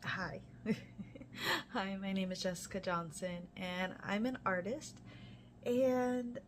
Hi. Hi, my name is Jessica Johnson and I'm an artist. And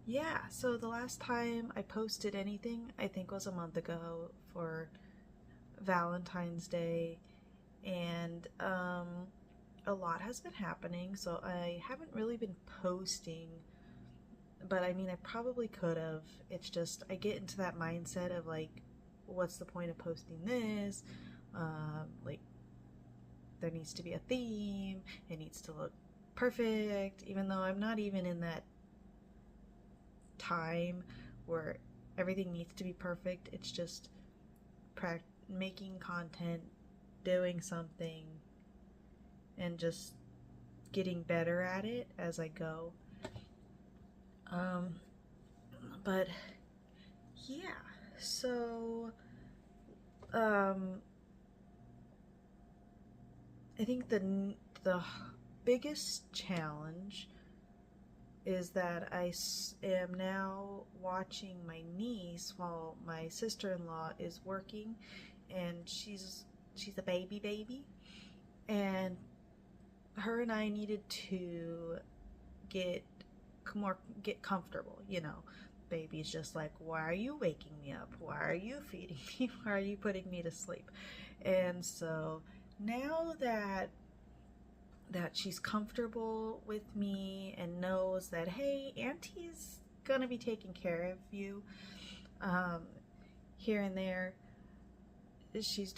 yeah, so the last time I posted anything, I think was a month ago for Valentine's Day. And a lot has been happening, so I haven't really been posting. But I mean, I probably could have. It's just, I get into that mindset of like, what's the point of posting this? Like, there needs to be a theme, it needs to look perfect, even though I'm not even in that time where everything needs to be perfect. It's just making content, doing something, and just getting better at it as I go. Um, but yeah, so um, I think the biggest challenge is that am now watching my niece while my sister-in-law is working, and she's a baby, and her and I needed to get get comfortable. Baby's just like, why are you waking me up? Why are you feeding me? Why are you putting me to sleep? And so now that she's comfortable with me and knows that, hey, Auntie's gonna be taking care of you, um, here and there, she's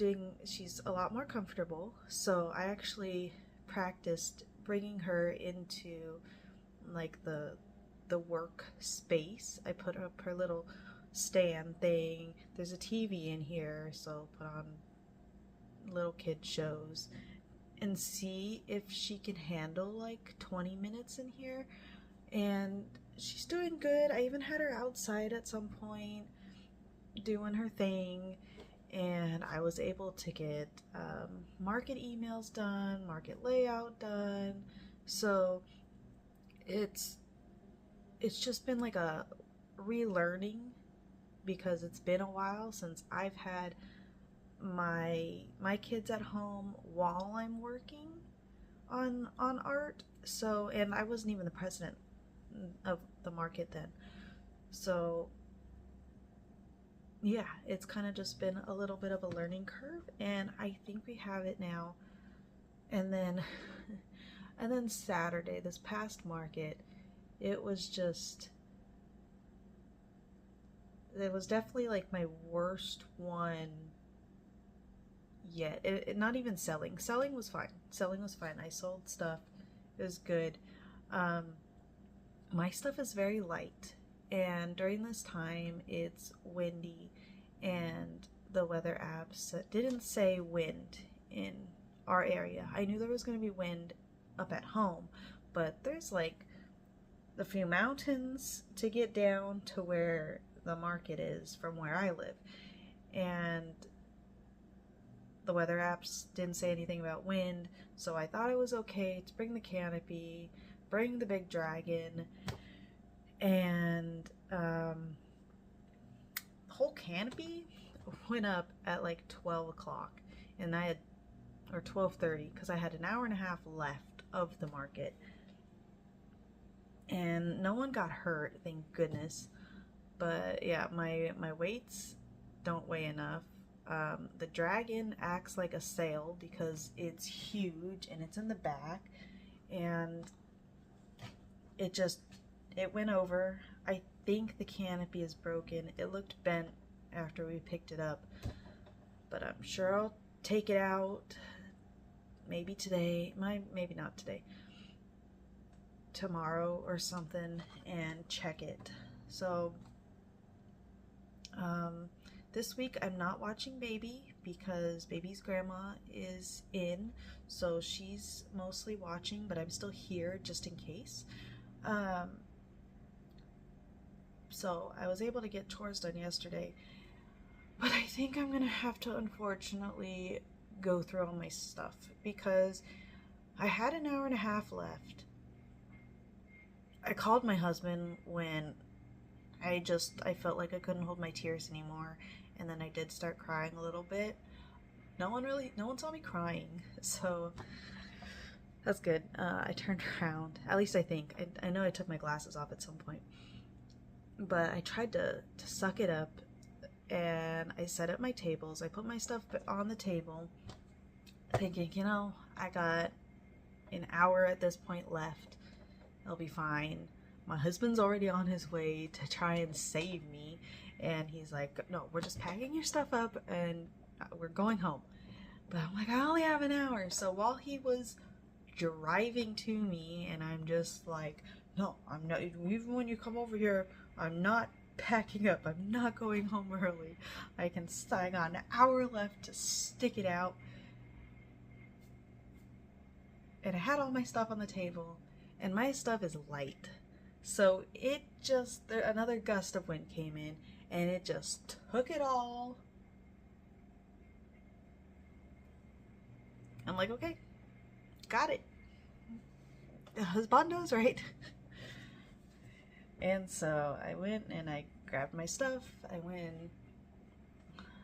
a lot more comfortable. So I actually practiced bringing her into like the work space. I put up her little stand thing. There's a TV in here, so put on little kid shows and see if she can handle like 20 minutes in here. And she's doing good. I even had her outside at some point doing her thing, and I was able to get market emails done, market layout done. So it's it's just been like a relearning because it's been a while since I've had my kids at home while I'm working on art. So, and I wasn't even the president of the market then. So, yeah, it's kind of just been a little bit of a learning curve, and I think we have it now. And then and then Saturday, this past market, it was just it was definitely like my worst one yet. Not even selling. Selling was fine. Selling was fine. I sold stuff. It was good. Um, my stuff is very light, and during this time, it's windy, and the weather apps didn't say wind in our area. I knew there was going to be wind up at home, but there's like a few mountains to get down to where the market is from where I live. And the weather apps didn't say anything about wind, so I thought it was okay to bring the canopy, bring the big dragon, and the whole canopy went up at like 12 o'clock, and I had, or 12:30, because I had an hour and a half left of the market, and no one got hurt, thank goodness. But yeah, my weights don't weigh enough. The dragon acts like a sail because it's huge and it's in the back, and it just it went over. I think the canopy is broken. It looked bent after we picked it up, but I'm sure I'll take it out maybe today, maybe not today, tomorrow or something, and check it. So um, this week I'm not watching Baby because Baby's grandma is in, so she's mostly watching, but I'm still here just in case. Um, so I was able to get chores done yesterday, but I think I'm gonna have to unfortunately go through all my stuff because I had an hour and a half left. I called my husband when I felt like I couldn't hold my tears anymore, and then I did start crying a little bit. no one saw me crying, so that's good. I turned around, at least I think. I know I took my glasses off at some point, but I tried to suck it up, and I set up my tables. I put my stuff on the table, thinking, you know, I got an hour at this point left. I'll be fine. My husband's already on his way to try and save me, and he's like, no, we're just packing your stuff up and we're going home. But I'm like, I only have an hour. So while he was driving to me, and I'm just like, no, I'm not, even when you come over here, I'm not packing up. I'm not going home early. I got an hour left to stick it out. And I had all my stuff on the table, and my stuff is light. So another gust of wind came in, and it just took it all. I'm like, okay, got it. Husband knows, right? And so I went and I grabbed my stuff. I went and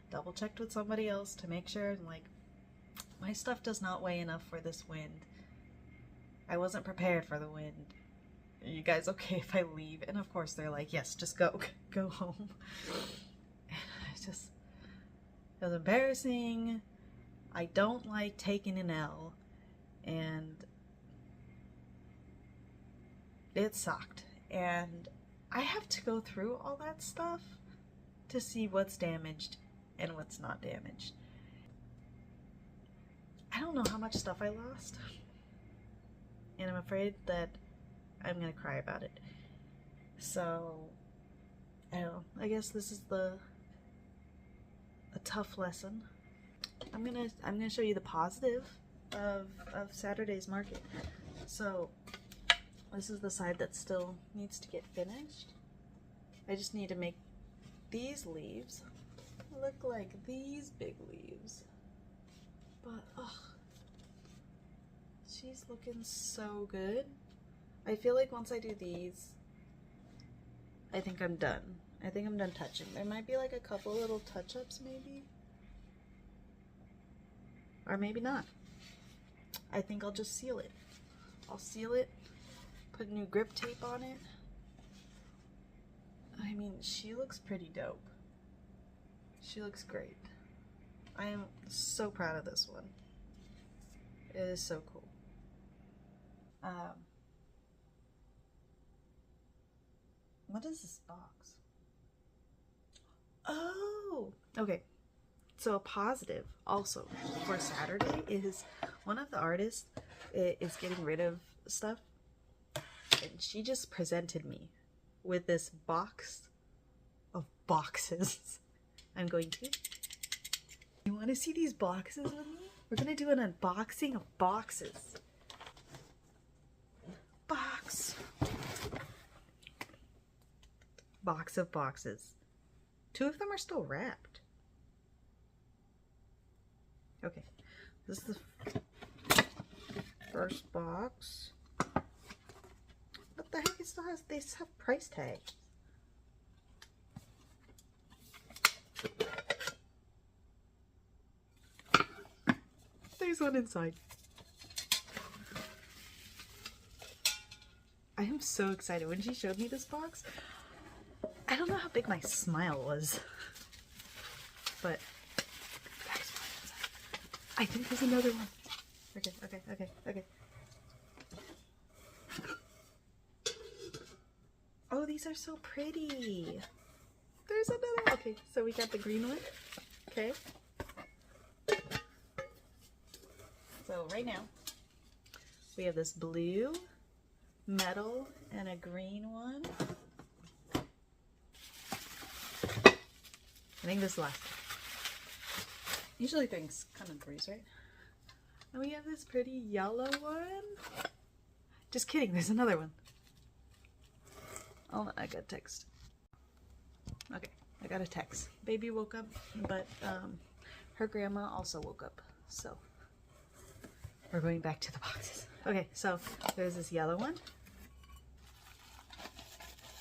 double checked with somebody else to make sure. I'm like, my stuff does not weigh enough for this wind. I wasn't prepared for the wind. Are you guys okay if I leave? And of course they're like, yes, just go home. It was embarrassing. I don't like taking an L, and it sucked. And I have to go through all that stuff to see what's damaged and what's not damaged. I don't know how much stuff I lost, and I'm afraid that I'm gonna cry about it. So I don't know. I guess this is a tough lesson. I'm gonna show you the positive of Saturday's market. So this is the side that still needs to get finished. I just need to make these leaves look like these big leaves. But she's looking so good. I feel like once I do these, I think I'm done. I think I'm done touching. There might be like a couple little touch-ups maybe. Or maybe not. I think I'll just seal it. I'll seal it, put new grip tape on it. I mean, she looks pretty dope. She looks great. I am so proud of this one. It is so cool. What is this box? Oh, okay. So a positive also for Saturday is one of the artists is getting rid of stuff, and she just presented me with this box of boxes. I'm going to. You want to see these boxes with me? We're going to do an unboxing of boxes. Box of boxes. 2 of them are still wrapped. Okay, this is the first box. What the heck? They still have price tags. There's one inside. I am so excited. When she showed me this box, I don't know how big my smile was, but I think there's another one. Okay. Oh, these are so pretty. There's another one. Okay, so we got the green one. Okay. So right now, we have this blue, metal, and a green one. I think this is the last one. Usually things come in threes, right? And we have this pretty yellow one. Just kidding, there's another one. Oh, I got a text. Okay, I got a text. Baby woke up, but her grandma also woke up, so we're going back to the boxes. Okay, so there's this yellow one.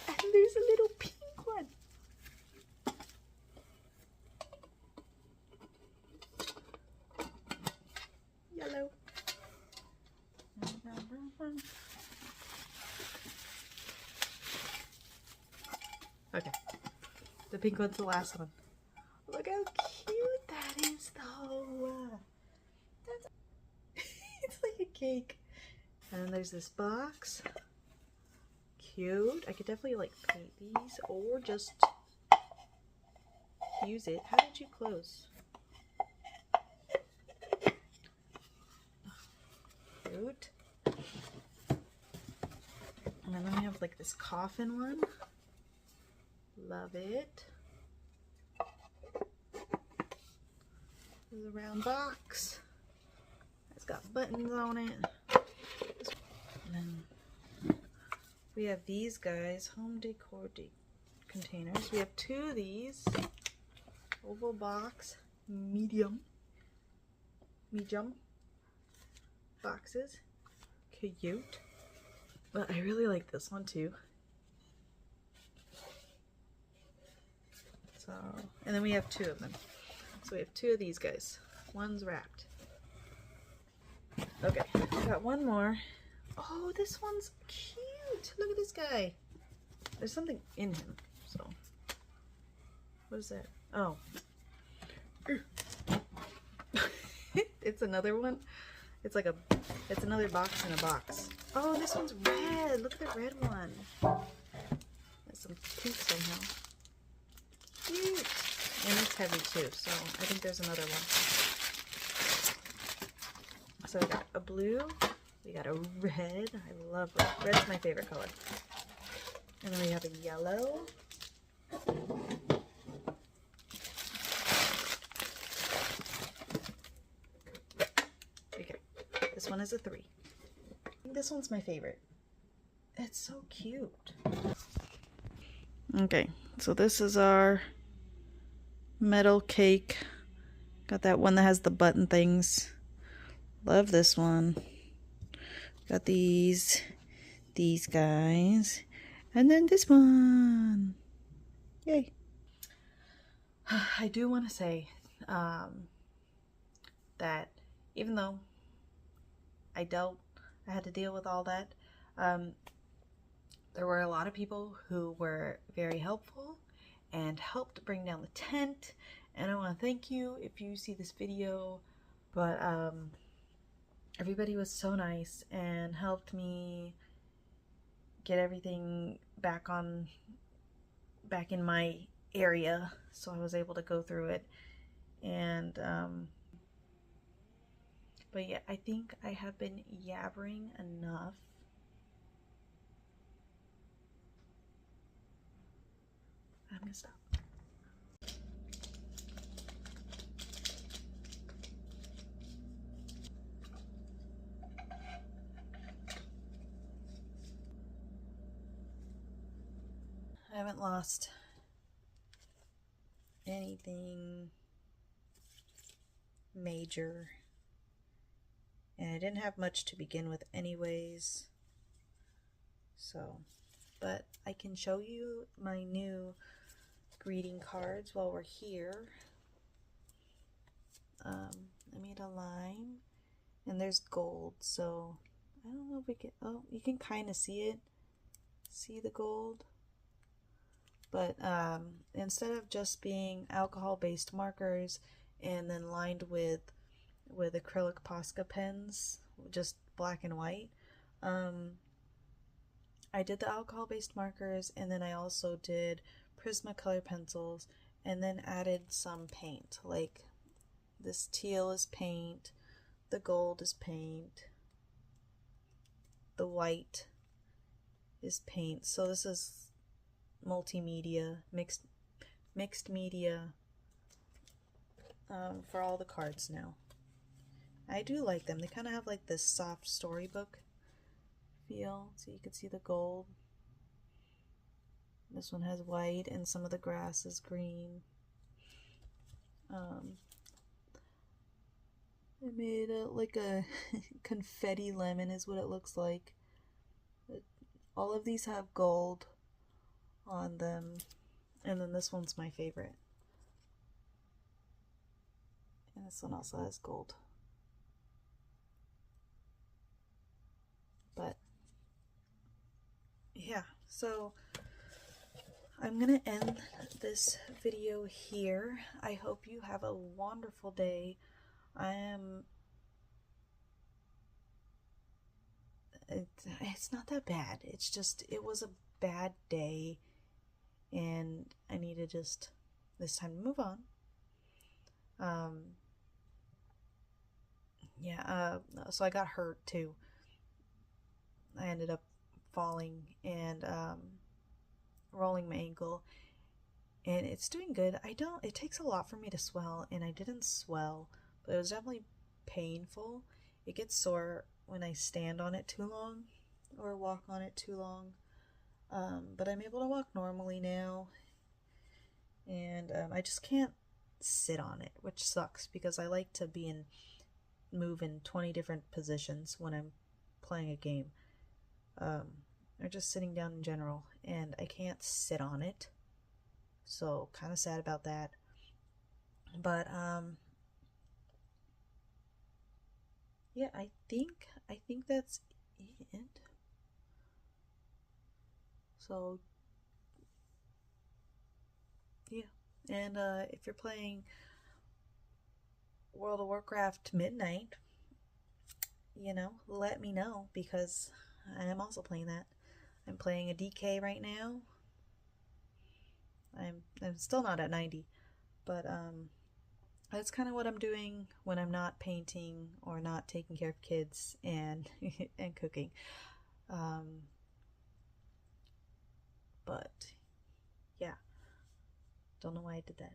And there's a little pink one. pink one's the last one. Look how cute that is, though. That's it's like a cake. And then there's this box. Cute. I could definitely like paint these or just use it. How did you close? Cute. And then we have like this coffin one. Love it. There's a round box. It's got buttons on it. And then we have these guys, home decor containers. We have two of these. Oval box, medium boxes. Cute. But I really like this one too. So, and then we have two of them. So we have two of these guys. One's wrapped. Okay, got one more. Oh, this one's cute. Look at this guy. There's something in him. So, what is that? Oh. It's another one. It's like it's another box in a box. Oh, this one's red. Look at the red one. There's some pink somehow. Cute. And it's heavy too, so I think there's another one. So we got a blue, we got a red. I love red. Red's my favorite color. And then we have a yellow. Okay, this one is a 3. I think this one's my favorite. It's so cute. Okay, so this is our metal cake. Got that one that has the button things. Love this one. Got these guys, and then this one. Yay. I do want to say that even though I had to deal with all that, there were a lot of people who were very helpful and helped bring down the tent, and I want to thank you if you see this video. But everybody was so nice and helped me get everything back in my area, so I was able to go through it. And but yeah, I think I have been yabbering enough. I'm gonna stop. I haven't lost anything major, and I didn't have much to begin with anyways, so, but I can show you my new greeting cards while we're here. I made a line, and there's gold, so I don't know if we can, oh, you can kind of see it, see the gold. But instead of just being alcohol-based markers and then lined with acrylic Posca pens, just black and white, I did the alcohol-based markers, and then I also did Prismacolor pencils, and then added some paint. Like this teal is paint, the gold is paint, the white is paint. So this is multimedia, mixed media for all the cards now. I do like them. They kind of have like this soft storybook feel, so you can see the gold. This one has white, and some of the grass is green. I made like a confetti lemon is what it looks like. All of these have gold on them, and then this one's my favorite, and this one also has gold. But yeah, so I'm gonna end this video here. I hope you have a wonderful day. It's not that bad. It's just, it was a bad day, and I need to just, this time to move on. So I got hurt too. I ended up falling and rolling my ankle, and it's doing good. It takes a lot for me to swell, and I didn't swell, but it was definitely painful. It gets sore when I stand on it too long or walk on it too long. But I'm able to walk normally now, and I just can't sit on it, which sucks because I like to move in 20 different positions when I'm playing a game, or just sitting down in general, and I can't sit on it, so kind of sad about that. But yeah, I think that's it. So yeah, and if you're playing World of Warcraft Midnight, let me know, because I am also playing that. I'm playing a DK right now. I'm still not at 90, but that's kind of what I'm doing when I'm not painting or not taking care of kids and and cooking. But yeah, don't know why I did that.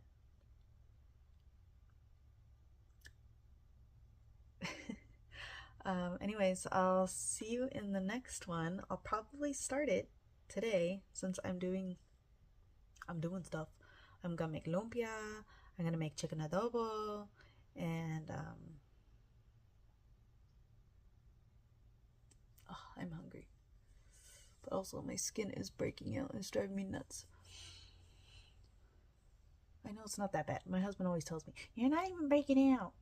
Anyways, I'll see you in the next one. I'll probably start it today since I'm doing stuff. I'm gonna make lumpia, I'm gonna make chicken adobo, and I'm hungry. But also my skin is breaking out. It's driving me nuts. I know it's not that bad. My husband always tells me, "You're not even breaking out."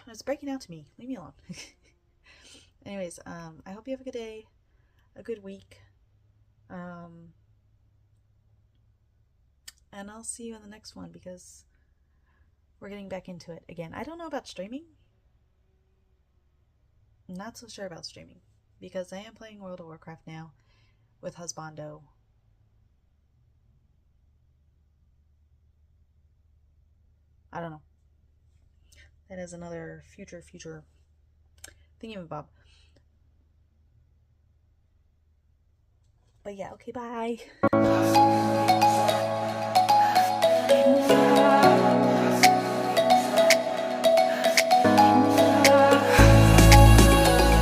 It's breaking out to me. Leave me alone. Anyways, I hope you have a good day, a good week. And I'll see you in the next one, because we're getting back into it again. I don't know about streaming. I'm not so sure about streaming, because I am playing World of Warcraft now with Husbando. I don't know. That is another future thingy-mabob. But yeah, okay, bye.